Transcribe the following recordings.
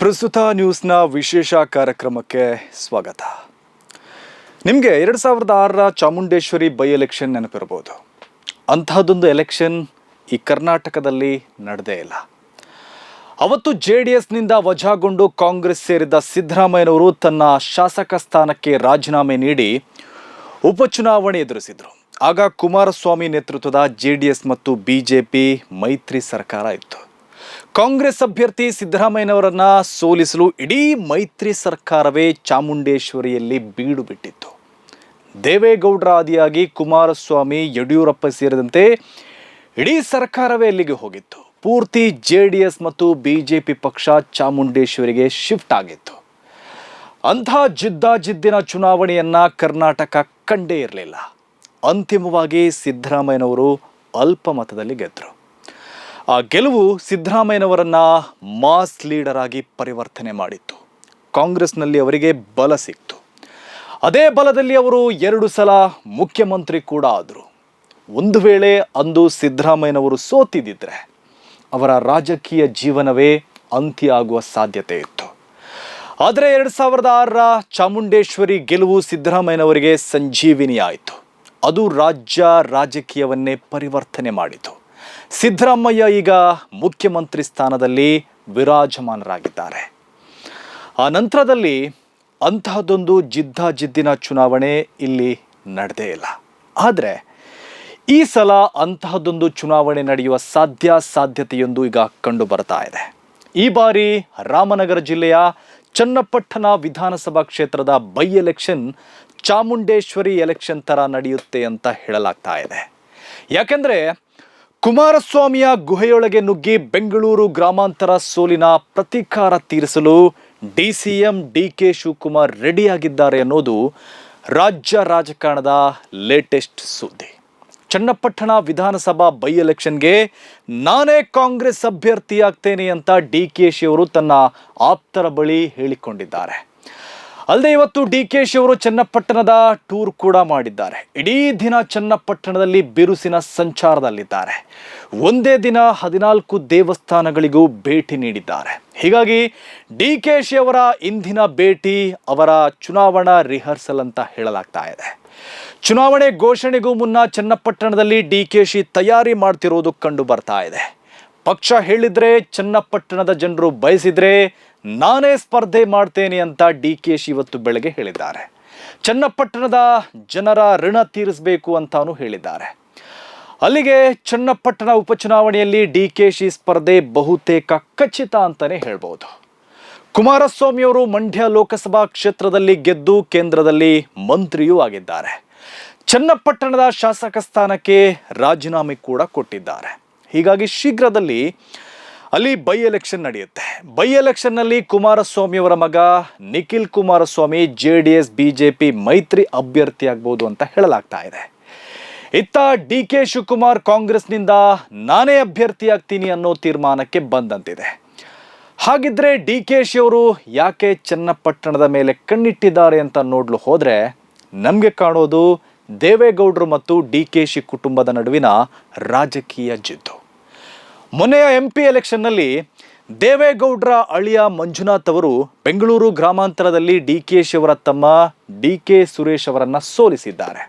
ಪ್ರಸ್ತುತ ನ್ಯೂಸ್ನ ವಿಶೇಷ ಕಾರ್ಯಕ್ರಮಕ್ಕೆ ಸ್ವಾಗತ. ನಿಮಗೆ 2006ರ ಚಾಮುಂಡೇಶ್ವರಿ ಬೈ ಎಲೆಕ್ಷನ್ ನೆನಪಿರಬಹುದು. ಅಂತಹದೊಂದು ಎಲೆಕ್ಷನ್ ಈ ಕರ್ನಾಟಕದಲ್ಲಿ ನಡೆದೇ ಇಲ್ಲ. ಅವತ್ತು JDSನಿಂದ ವಜಾಗೊಂಡು ಕಾಂಗ್ರೆಸ್ ಸೇರಿದ ಸಿದ್ದರಾಮಯ್ಯನವರು ತನ್ನ ಶಾಸಕ ಸ್ಥಾನಕ್ಕೆ ರಾಜೀನಾಮೆ ನೀಡಿ ಉಪಚುನಾವಣೆ ಎದುರಿಸಿದರು. ಆಗ ಕುಮಾರಸ್ವಾಮಿ ನೇತೃತ್ವದ JDS ಮತ್ತು BJP ಮೈತ್ರಿ ಸರ್ಕಾರ ಇತ್ತು. ಕಾಂಗ್ರೆಸ್ ಅಭ್ಯರ್ಥಿ ಸಿದ್ದರಾಮಯ್ಯನವರನ್ನ ಸೋಲಿಸಲು ಇಡೀ ಮೈತ್ರಿ ಸರ್ಕಾರವೇ ಚಾಮುಂಡೇಶ್ವರಿಯಲ್ಲಿ ಬೀಡು ಬಿಟ್ಟಿತ್ತು. ದೇವೇಗೌಡರ ಆದಿಯಾಗಿ ಕುಮಾರಸ್ವಾಮಿ, ಯಡಿಯೂರಪ್ಪ ಸೇರಿದಂತೆ ಇಡೀ ಸರ್ಕಾರವೇ ಅಲ್ಲಿಗೆ ಹೋಗಿತ್ತು. ಪೂರ್ತಿ JDS ಮತ್ತು BJP ಪಕ್ಷ ಚಾಮುಂಡೇಶ್ವರಿಗೆ ಶಿಫ್ಟ್ ಆಗಿತ್ತು. ಅಂಥ ಜಿದ್ದಿನ ಚುನಾವಣೆಯನ್ನ ಕರ್ನಾಟಕ ಕಂಡೇ ಇರಲಿಲ್ಲ. ಅಂತಿಮವಾಗಿ ಸಿದ್ದರಾಮಯ್ಯನವರು ಅಲ್ಪ ಮತದಲ್ಲಿ ಗೆದ್ದರು. ಆ ಗೆಲುವು ಸಿದ್ದರಾಮಯ್ಯನವರನ್ನ ಮಾಸ್ ಲೀಡರ್ ಆಗಿ ಪರಿವರ್ತನೆ ಮಾಡಿತ್ತು. ಕಾಂಗ್ರೆಸ್ನಲ್ಲಿ ಅವರಿಗೆ ಬಲ ಸಿಕ್ತು. ಅದೇ ಬಲದಲ್ಲಿ ಅವರು 2 ಸಲ ಮುಖ್ಯಮಂತ್ರಿ ಕೂಡ ಆದರು. ಒಂದು ವೇಳೆ ಅಂದು ಸಿದ್ದರಾಮಯ್ಯನವರು ಸೋತಿದ್ದಿದ್ರೆ ಅವರ ರಾಜಕೀಯ ಜೀವನವೇ ಅಂತ್ಯ ಆಗುವ ಸಾಧ್ಯತೆ ಇತ್ತು. ಆದರೆ 2006ರ ಚಾಮುಂಡೇಶ್ವರಿ ಗೆಲುವು ಸಿದ್ದರಾಮಯ್ಯನವರಿಗೆ ಸಂಜೀವಿನಿ ಆಯಿತು. ಅದು ರಾಜಕೀಯವನ್ನೇ ಪರಿವರ್ತನೆ ಮಾಡಿತು. ಸಿದ್ದರಾಮಯ್ಯ ಈಗ ಮುಖ್ಯಮಂತ್ರಿ ಸ್ಥಾನದಲ್ಲಿ ವಿರಾಜಮಾನರಾಗಿದ್ದಾರೆ. ಆ ನಂತರದಲ್ಲಿ ಅಂತಹದೊಂದು ಜಿದ್ದಿನ ಚುನಾವಣೆ ಇಲ್ಲಿ ನಡೆದೇ ಇಲ್ಲ. ಆದರೆ ಈ ಸಲ ಅಂತಹದೊಂದು ಚುನಾವಣೆ ನಡೆಯುವ ಸಾಧ್ಯತೆಯೊಂದು ಈಗ ಕಂಡು ಬರ್ತಾ ಇದೆ. ಈ ಬಾರಿ ರಾಮನಗರ ಜಿಲ್ಲೆಯ ಚನ್ನಪಟ್ಟಣ ವಿಧಾನಸಭಾ ಕ್ಷೇತ್ರದ ಬೈ ಎಲೆಕ್ಷನ್ ಚಾಮುಂಡೇಶ್ವರಿ ಎಲೆಕ್ಷನ್ ಥರ ನಡೆಯುತ್ತೆ ಅಂತ ಹೇಳಲಾಗ್ತಾ ಇದೆ. ಯಾಕೆಂದರೆ ಕುಮಾರಸ್ವಾಮಿಯ ಗುಹೆಯೊಳಗೆ ನುಗ್ಗಿ ಬೆಂಗಳೂರು ಗ್ರಾಮಾಂತರ ಸೋಲಿನ ಪ್ರತೀಕಾರ ತೀರಿಸಲು DCM DK ಶಿವಕುಮಾರ್ ರೆಡಿಯಾಗಿದ್ದಾರೆ ಅನ್ನೋದು ರಾಜ್ಯ ರಾಜಕಾರಣದ ಲೇಟೆಸ್ಟ್ ಸುದ್ದಿ. ಚನ್ನಪಟ್ಟಣ ವಿಧಾನಸಭಾ ಬೈ ಎಲೆಕ್ಷನ್ಗೆ ನಾನೇ ಕಾಂಗ್ರೆಸ್ ಅಭ್ಯರ್ಥಿ ಆಗ್ತೇನೆ ಅಂತ DKಶಿ ಅವರು ತನ್ನ ಆಪ್ತರ ಬಳಿ ಹೇಳಿಕೊಂಡಿದ್ದಾರೆ. ಅಲ್ಲದೆ ಇವತ್ತು DKಶಿ ಅವರು ಚನ್ನಪಟ್ಟಣದ ಟೂರ್ ಕೂಡ ಮಾಡಿದ್ದಾರೆ. ಇಡೀ ದಿನ ಚನ್ನಪಟ್ಟಣದಲ್ಲಿ ಬಿರುಸಿನ ಸಂಚಾರದಲ್ಲಿದ್ದಾರೆ. ಒಂದೇ ದಿನ 14 ದೇವಸ್ಥಾನಗಳಿಗೂ ಭೇಟಿ ನೀಡಿದ್ದಾರೆ. ಹೀಗಾಗಿ DKಶಿ ಅವರ ಇಂದಿನ ಭೇಟಿ ಅವರ ಚುನಾವಣಾ ರಿಹರ್ಸಲ್ ಅಂತ ಹೇಳಲಾಗ್ತಾ ಇದೆ. ಚುನಾವಣೆ ಘೋಷಣೆಗೂ ಮುನ್ನ ಚನ್ನಪಟ್ಟಣದಲ್ಲಿ DKಶಿ ತಯಾರಿ ಮಾಡ್ತಿರೋದು ಕಂಡು ಬರ್ತಾ ಇದೆ. ಪಕ್ಷ ಹೇಳಿದ್ರೆ, ಚನ್ನಪಟ್ಟಣದ ಜನರು ಬಯಸಿದ್ರೆ ನಾನೇ ಸ್ಪರ್ಧೆ ಮಾಡ್ತೇನೆ ಅಂತ DKಶಿ ಇವತ್ತು ಬೆಳಗ್ಗೆ ಹೇಳಿದ್ದಾರೆ. ಚನ್ನಪಟ್ಟಣದ ಜನರ ಋಣ ತೀರಿಸಬೇಕು ಅಂತಾನು ಹೇಳಿದ್ದಾರೆ. ಅಲ್ಲಿಗೆ ಚನ್ನಪಟ್ಟಣ ಉಪಚುನಾವಣೆಯಲ್ಲಿ DKಶಿ ಸ್ಪರ್ಧೆ ಬಹುತೇಕ ಖಚಿತ ಅಂತಾನೆ ಹೇಳ್ಬೋದು. ಕುಮಾರಸ್ವಾಮಿಯವರು ಮಂಡ್ಯ ಲೋಕಸಭಾ ಕ್ಷೇತ್ರದಲ್ಲಿ ಗೆದ್ದು ಕೇಂದ್ರದಲ್ಲಿ ಮಂತ್ರಿಯೂ ಆಗಿದ್ದಾರೆ. ಚನ್ನಪಟ್ಟಣದ ಶಾಸಕ ಸ್ಥಾನಕ್ಕೆ ರಾಜೀನಾಮೆ ಕೂಡ ಕೊಟ್ಟಿದ್ದಾರೆ. ಹೀಗಾಗಿ ಶೀಘ್ರದಲ್ಲಿ ಅಲ್ಲಿ ಬೈ ಎಲೆಕ್ಷನ್ ನಡೆಯುತ್ತೆ. ಬೈ ಎಲೆಕ್ಷನ್ನಲ್ಲಿ ಕುಮಾರಸ್ವಾಮಿಯವರ ಮಗ ನಿಖಿಲ್ ಕುಮಾರಸ್ವಾಮಿ JDS BJP ಮೈತ್ರಿ ಅಭ್ಯರ್ಥಿ ಆಗ್ಬೋದು ಅಂತ ಹೇಳಲಾಗ್ತಾ ಇದೆ. ಇತ್ತ DK ಶಿವಕುಮಾರ್ ಕಾಂಗ್ರೆಸ್ನಿಂದ ನಾನೇ ಅಭ್ಯರ್ಥಿ ಆಗ್ತೀನಿ ಅನ್ನೋ ತೀರ್ಮಾನಕ್ಕೆ ಬಂದಂತಿದೆ. ಹಾಗಿದ್ರೆ DKಶಿ ಅವರು ಯಾಕೆ ಚನ್ನಪಟ್ಟಣದ ಮೇಲೆ ಕಣ್ಣಿಟ್ಟಿದ್ದಾರೆ ಅಂತ ನೋಡಲು ಹೋದರೆ ನಮಗೆ ಕಾಣೋದು ದೇವೇಗೌಡರು ಮತ್ತು DKಶಿ ಕುಟುಂಬದ ನಡುವಿನ ರಾಜಕೀಯ ಜಿದ್ದು. ಮೊನ್ನೆಯ MP ಎಲೆಕ್ಷನ್ನಲ್ಲಿ ದೇವೇಗೌಡರ ಅಳಿಯ ಮಂಜುನಾಥ್ ಅವರು ಬೆಂಗಳೂರು ಗ್ರಾಮಾಂತರದಲ್ಲಿ DKಶಿ ಅವರ ತಮ್ಮ DK ಸುರೇಶ್ ಅವರನ್ನು ಸೋಲಿಸಿದ್ದಾರೆ.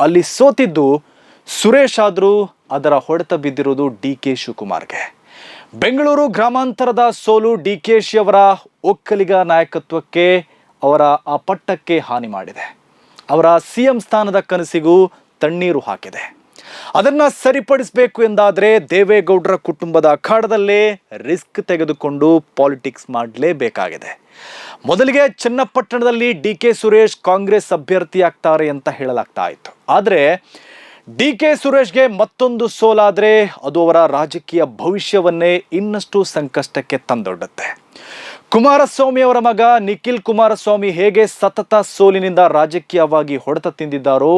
ಅಲ್ಲಿ ಸೋತಿದ್ದು ಸುರೇಶ್ ಆದರೂ ಅದರ ಹೊಡೆತ ಬಿದ್ದಿರುವುದು DK ಶಿವಕುಮಾರ್ಗೆ. ಬೆಂಗಳೂರು ಗ್ರಾಮಾಂತರದ ಸೋಲು DKಶಿ ಅವರ ಒಕ್ಕಲಿಗ ನಾಯಕತ್ವಕ್ಕೆ, ಅವರ ಆ ಪಟ್ಟಕ್ಕೆ ಹಾನಿ ಮಾಡಿದೆ. ಅವರ CM ಸ್ಥಾನದ ಕನಸಿಗೂ ತಣ್ಣೀರು ಹಾಕಿದೆ. ಅದನ್ನ ಸರಿಪಡಿಸಬೇಕು ಎಂದಾದರೆ ದೇವೇಗೌಡರ ಕುಟುಂಬದ ಅಖಾಡದಲ್ಲೇ ರಿಸ್ಕ್ ತೆಗೆದುಕೊಂಡು ಪಾಲಿಟಿಕ್ಸ್ ಮಾಡಲೇಬೇಕಾಗಿದೆ. ಮೊದಲಿಗೆ ಚನ್ನಪಟ್ಟಣದಲ್ಲಿ DK ಸುರೇಶ್ ಕಾಂಗ್ರೆಸ್ ಅಭ್ಯರ್ಥಿ ಆಗ್ತಾರೆ ಅಂತ ಹೇಳಲಾಗ್ತಾ ಇತ್ತು. ಆದರೆ DK ಸುರೇಶ್ಗೆ ಮತ್ತೊಂದು ಸೋಲಾದರೆ ಅದು ಅವರ ರಾಜಕೀಯ ಭವಿಷ್ಯವನ್ನೇ ಇನ್ನಷ್ಟು ಸಂಕಷ್ಟಕ್ಕೆ ತಂದೊಡ್ಡುತ್ತೆ. ಕುಮಾರಸ್ವಾಮಿ ಅವರ ಮಗ ನಿಖಿಲ್ ಕುಮಾರಸ್ವಾಮಿ ಹೇಗೆ ಸತತ ಸೋಲಿನಿಂದ ರಾಜಕೀಯವಾಗಿ ಹೊಡೆತ ತಿಂದಿದ್ದಾರೋ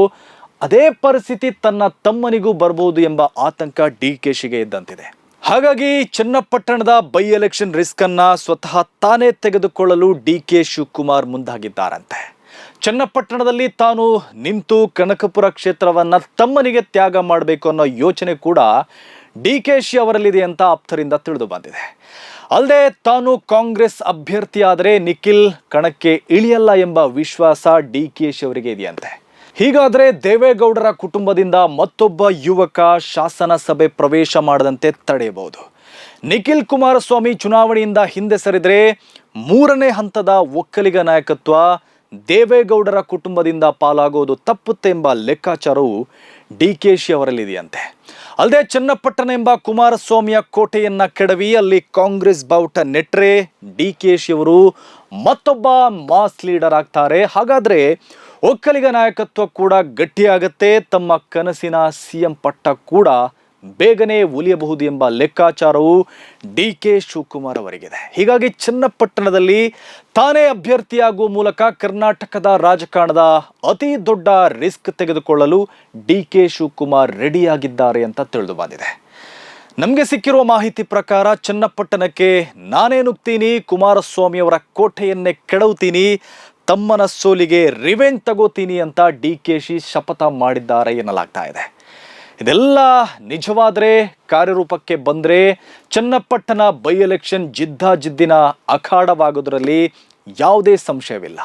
ಅದೇ ಪರಿಸ್ಥಿತಿ ತನ್ನ ತಮ್ಮನಿಗೂ ಬರಬಹುದು ಎಂಬ ಆತಂಕ DKಶಿಗೆ ಇದ್ದಂತಿದೆ. ಹಾಗಾಗಿ ಚನ್ನಪಟ್ಟಣದ ಬೈ ಎಲೆಕ್ಷನ್ ರಿಸ್ಕ್ ಅನ್ನ ಸ್ವತಃ ತಾನೇ ತೆಗೆದುಕೊಳ್ಳಲು DK ಶಿವಕುಮಾರ್ ಮುಂದಾಗಿದ್ದಾರಂತೆ. ಚನ್ನಪಟ್ಟಣದಲ್ಲಿ ತಾನು ನಿಂತು ಕನಕಪುರ ಕ್ಷೇತ್ರವನ್ನ ತಮ್ಮನಿಗೆ ತ್ಯಾಗ ಮಾಡಬೇಕು ಅನ್ನೋ ಯೋಚನೆ ಕೂಡ DKಶಿ ಅವರಲ್ಲಿದೆ ಅಂತ ಆಪ್ತರಿಂದ ತಿಳಿದು ಬಂದಿದೆ. ಅಲ್ಲದೆ ತಾನು ಕಾಂಗ್ರೆಸ್ ಅಭ್ಯರ್ಥಿಯಾದರೆ ನಿಖಿಲ್ ಕಣಕ್ಕೆ ಇಳಿಯಲ್ಲ ಎಂಬ ವಿಶ್ವಾಸ DKಶಿ ಅವರಿಗೆ ಇದೆಯಂತೆ. ಹೀಗಾದರೆ ದೇವೇಗೌಡರ ಕುಟುಂಬದಿಂದ ಮತ್ತೊಬ್ಬ ಯುವಕ ಶಾಸನಸಭೆ ಪ್ರವೇಶ ಮಾಡದಂತೆ ತಡೆಯಬಹುದು. ನಿಖಿಲ್ ಕುಮಾರಸ್ವಾಮಿ ಚುನಾವಣೆಯಿಂದ ಹಿಂದೆ ಸರಿದರೆ ಮೂರನೇ ಹಂತದ ಒಕ್ಕಲಿಗ ನಾಯಕತ್ವ ದೇವೇಗೌಡರ ಕುಟುಂಬದಿಂದ ಪಾಲಾಗೋದು ತಪ್ಪುತ್ತೆ ಎಂಬ ಲೆಕ್ಕಾಚಾರವು DKಶಿ ಅವರಲ್ಲಿದೆಯಂತೆ. ಅಲ್ಲದೆ ಚನ್ನಪಟ್ಟಣ ಎಂಬ ಕುಮಾರಸ್ವಾಮಿಯ ಕೋಟೆಯನ್ನ ಕೆಡವಿ ಅಲ್ಲಿ ಕಾಂಗ್ರೆಸ್ ಬಾವುಟ ನೆಟ್ರೆ DKಶಿ ಅವರು ಮತ್ತೊಬ್ಬ ಮಾಸ್ ಲೀಡರ್ ಆಗ್ತಾರೆ. ಹಾಗಾದ್ರೆ ಒಕ್ಕಲಿಗ ನಾಯಕತ್ವ ಕೂಡ ಗಟ್ಟಿಯಾಗತ್ತೆ, ತಮ್ಮ ಕನಸಿನ CM ಪಟ್ಟ ಕೂಡ ಬೇಗನೆ ಉಳಿಯಬಹುದು ಎಂಬ ಲೆಕ್ಕಾಚಾರವು DK ಶಿವಕುಮಾರ್ ಅವರಿಗಿದೆ. ಹೀಗಾಗಿ ಚನ್ನಪಟ್ಟಣದಲ್ಲಿ ತಾನೇ ಅಭ್ಯರ್ಥಿಯಾಗುವ ಮೂಲಕ ಕರ್ನಾಟಕದ ರಾಜಕಾರಣದ ಅತಿ ದೊಡ್ಡ ರಿಸ್ಕ್ ತೆಗೆದುಕೊಳ್ಳಲು DK ಶಿವಕುಮಾರ್ ರೆಡಿಯಾಗಿದ್ದಾರೆ ಅಂತ ತಿಳಿದು ಬಂದಿದೆ. ನಮಗೆ ಸಿಕ್ಕಿರುವ ಮಾಹಿತಿ ಪ್ರಕಾರ ಚನ್ನಪಟ್ಟಣಕ್ಕೆ ನಾನೇ ನುಗ್ತೀನಿ, ಕುಮಾರಸ್ವಾಮಿ ಅವರ ಕೋಟೆಯನ್ನೇ ಕೆಡವುತ್ತೀನಿ, ತಮ್ಮನ ಸೋಲಿಗೆ ರಿವೆಂಜ್ ತಗೋತೀನಿ ಅಂತ DKಶಿ ಶಪಥ ಮಾಡಿದ್ದಾರೆ ಎನ್ನಲಾಗ್ತಾ ಇದೆ. ಇದೆಲ್ಲ ನಿಜವಾದರೆ, ಕಾರ್ಯರೂಪಕ್ಕೆ ಬಂದರೆ ಚನ್ನಪಟ್ಟಣ ಬೈ ಎಲೆಕ್ಷನ್ ಜಿದ್ದಿನ ಅಖಾಡವಾಗೋದ್ರಲ್ಲಿ ಯಾವುದೇ ಸಂಶಯವಿಲ್ಲ.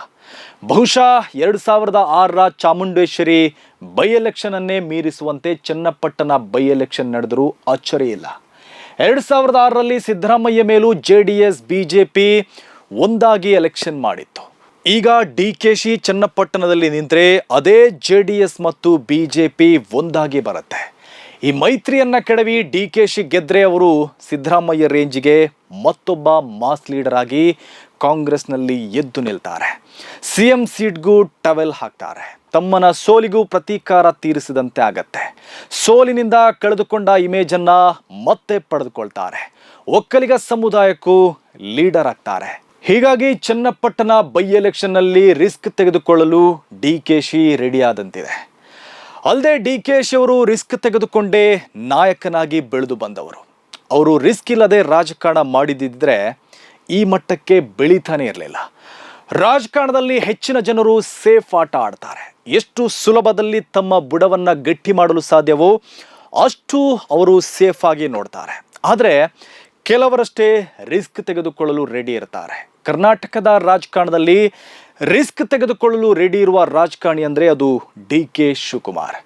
ಬಹುಶಃ 2006ರ ಚಾಮುಂಡೇಶ್ವರಿ ಬೈ ಎಲೆಕ್ಷನ್ ಅನ್ನೇ ಮೀರಿಸುವಂತೆ ಚನ್ನಪಟ್ಟಣ ಬೈ ಎಲೆಕ್ಷನ್ ನಡೆದರೂ ಅಚ್ಚರಿ ಇಲ್ಲ. 2006ರಲ್ಲಿ ಸಿದ್ದರಾಮಯ್ಯ ಮೇಲೂ JDS BJP ಒಂದಾಗಿ ಎಲೆಕ್ಷನ್ ಮಾಡಿತ್ತು. ಈಗ DKಶಿ ಚನ್ನಪಟ್ಟಣದಲ್ಲಿ ನಿಂತರೆ ಅದೇ JDS ಮತ್ತು BJP ಒಂದಾಗಿ ಬರುತ್ತೆ. ಈ ಮೈತ್ರಿಯನ್ನ ಕೆಡವಿ DKಶಿ ಗೆದ್ರೆ ಅವರು ಸಿದ್ದರಾಮಯ್ಯ ರೇಂಜಿಗೆ ಮತ್ತೊಬ್ಬ ಮಾಸ್ ಲೀಡರ್ ಆಗಿ ಕಾಂಗ್ರೆಸ್ನಲ್ಲಿ ಎದ್ದು ನಿಲ್ತಾರೆ. CM ಸೀಟ್ಗೂ ಟವೆಲ್ ಹಾಕ್ತಾರೆ. ತಮ್ಮನ ಸೋಲಿಗೂ ಪ್ರತೀಕಾರ ತೀರಿಸಿದಂತೆ ಆಗತ್ತೆ. ಸೋಲಿನಿಂದ ಕಳೆದುಕೊಂಡ ಇಮೇಜ್ ಅನ್ನ ಮತ್ತೆ ಪಡೆದುಕೊಳ್ತಾರೆ. ಒಕ್ಕಲಿಗ ಸಮುದಾಯಕ್ಕೂ ಲೀಡರ್ ಆಗ್ತಾರೆ. ಹೀಗಾಗಿ ಚನ್ನಪಟ್ಟಣ ಬೈ ಎಲೆಕ್ಷನ್ ನಲ್ಲಿ ರಿಸ್ಕ್ ತೆಗೆದುಕೊಳ್ಳಲು DKಶಿ ರೆಡಿ ಆದಂತಿದೆ. ಅಲ್ಲದೆ DKಶಿ ಅವರು ರಿಸ್ಕ್ ತೆಗೆದುಕೊಂಡೇ ನಾಯಕನಾಗಿ ಬೆಳೆದು ಬಂದವರು. ಅವರು ರಿಸ್ಕ್ ಇಲ್ಲದೆ ರಾಜಕಾರಣ ಮಾಡಿದ್ದಿದ್ರೆ ಈ ಮಟ್ಟಕ್ಕೆ ಬೆಳೀತಾನೆ ಇರಲಿಲ್ಲ. ರಾಜಕಾರಣದಲ್ಲಿ ಹೆಚ್ಚಿನ ಜನರು ಸೇಫ್ ಆಟ ಆಡ್ತಾರೆ. ಎಷ್ಟು ಸುಲಭದಲ್ಲಿ ತಮ್ಮ ಬುಡವನ್ನ ಗಟ್ಟಿ ಮಾಡಲು ಸಾಧ್ಯವೋ ಅಷ್ಟು ಅವರು ಸೇಫ್ ಆಗಿ ನೋಡ್ತಾರೆ. ಆದರೆ ಕೆಲವರಷ್ಟೇ ರಿಸ್ಕ್ ತೆಗೆದುಕೊಳ್ಳಲು ರೆಡಿ ಇರ್ತಾರೆ. ಕರ್ನಾಟಕದ ರಾಜಕಾರಣದಲ್ಲಿ ರಿಸ್ಕ್ ತೆಗೆದುಕೊಳ್ಳಲು ರೆಡಿ ಇರುವ ರಾಜಕಾರಣಿ ಅಂದರೆ ಅದು DK ಶಿವಕುಮಾರ್.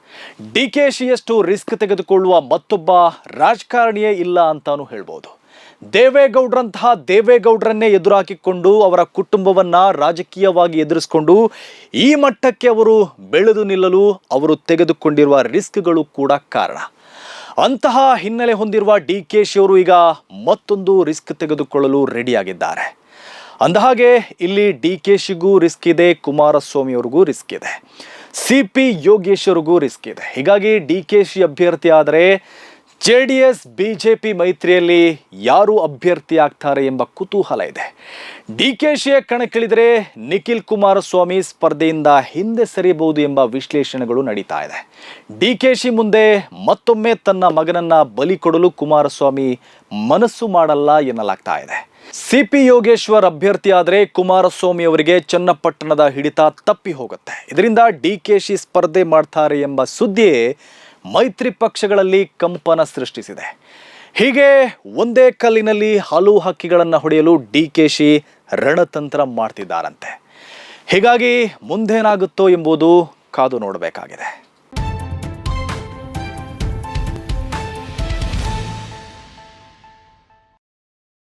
DKಶಿಯಷ್ಟು ರಿಸ್ಕ್ ತೆಗೆದುಕೊಳ್ಳುವ ಮತ್ತೊಬ್ಬ ರಾಜಕಾರಣಿಯೇ ಇಲ್ಲ ಅಂತಾನು ಹೇಳ್ಬೋದು. ದೇವೇಗೌಡರಂತಹ ದೇವೇಗೌಡರನ್ನೇ ಎದುರಾಕಿಕೊಂಡು ಅವರ ಕುಟುಂಬವನ್ನ ರಾಜಕೀಯವಾಗಿ ಎದುರಿಸಿಕೊಂಡು ಈ ಮಟ್ಟಕ್ಕೆ ಅವರು ಬೆಳೆದು ನಿಲ್ಲಲು ಅವರು ತೆಗೆದುಕೊಂಡಿರುವ ರಿಸ್ಕ್ಗಳು ಕೂಡ ಕಾರಣ. ಅಂತಹ ಹಿನ್ನೆಲೆ ಹೊಂದಿರುವ DKಶಿ ಅವರು ಈಗ ಮತ್ತೊಂದು ರಿಸ್ಕ್ ತೆಗೆದುಕೊಳ್ಳಲು ರೆಡಿಯಾಗಿದ್ದಾರೆ. ಅಂದಹಾಗೆ ಇಲ್ಲಿ DKಶಿಗೂ ರಿಸ್ಕ್ ಇದೆ, ಕುಮಾರಸ್ವಾಮಿ ಅವ್ರಿಗೂ ರಿಸ್ಕ್ ಇದೆ, CP ಯೋಗೇಶ್ವರಿಗೂ ರಿಸ್ಕ್ ಇದೆ. ಹೀಗಾಗಿ DKಶಿ ಅಭ್ಯರ್ಥಿ ಆದರೆ JDS BJP ಮೈತ್ರಿಯಲ್ಲಿ ಯಾರು ಅಭ್ಯರ್ಥಿ ಆಗ್ತಾರೆ ಎಂಬ ಕುತೂಹಲ ಇದೆ. DKಶಿಯ ಕಣಕ್ಕಿಳಿದರೆ ನಿಖಿಲ್ ಕುಮಾರಸ್ವಾಮಿ ಸ್ಪರ್ಧೆಯಿಂದ ಹಿಂದೆ ಸರಿಯಬಹುದು ಎಂಬ ವಿಶ್ಲೇಷಣೆಗಳು ನಡೀತಾ ಇದೆ. DKಶಿ ಮುಂದೆ ಮತ್ತೊಮ್ಮೆ ತನ್ನ ಮಗನನ್ನ ಬಲಿ ಕೊಡಲು ಕುಮಾರಸ್ವಾಮಿ ಮನಸ್ಸು ಮಾಡಲ್ಲ ಎನ್ನಲಾಗ್ತಾ ಇದೆ. CP ಯೋಗೇಶ್ವರ್ ಅಭ್ಯರ್ಥಿ ಆದರೆ ಕುಮಾರಸ್ವಾಮಿ ಅವರಿಗೆ ಚನ್ನಪಟ್ಟಣದ ಹಿಡಿತ ತಪ್ಪಿ ಹೋಗುತ್ತೆ. ಇದರಿಂದ DKಶಿ ಸ್ಪರ್ಧೆ ಮಾಡ್ತಾರೆ ಎಂಬ ಸುದ್ದಿಯೇ ಮೈತ್ರಿ ಪಕ್ಷಗಳಲ್ಲಿ ಕಂಪನ ಸೃಷ್ಟಿಸಿದೆ. ಹೀಗೆ ಒಂದೇ ಕಲ್ಲಿನಲ್ಲಿ ಹಲವು ಹಕ್ಕಿಗಳನ್ನು ಹೊಡೆಯಲು DKಶಿ ರಣತಂತ್ರ ಮಾಡ್ತಿದ್ದಾರಂತೆ. ಹೀಗಾಗಿ ಮುಂದೇನಾಗುತ್ತೋ ಎಂಬುದು ಕಾದು ನೋಡಬೇಕಾಗಿದೆ.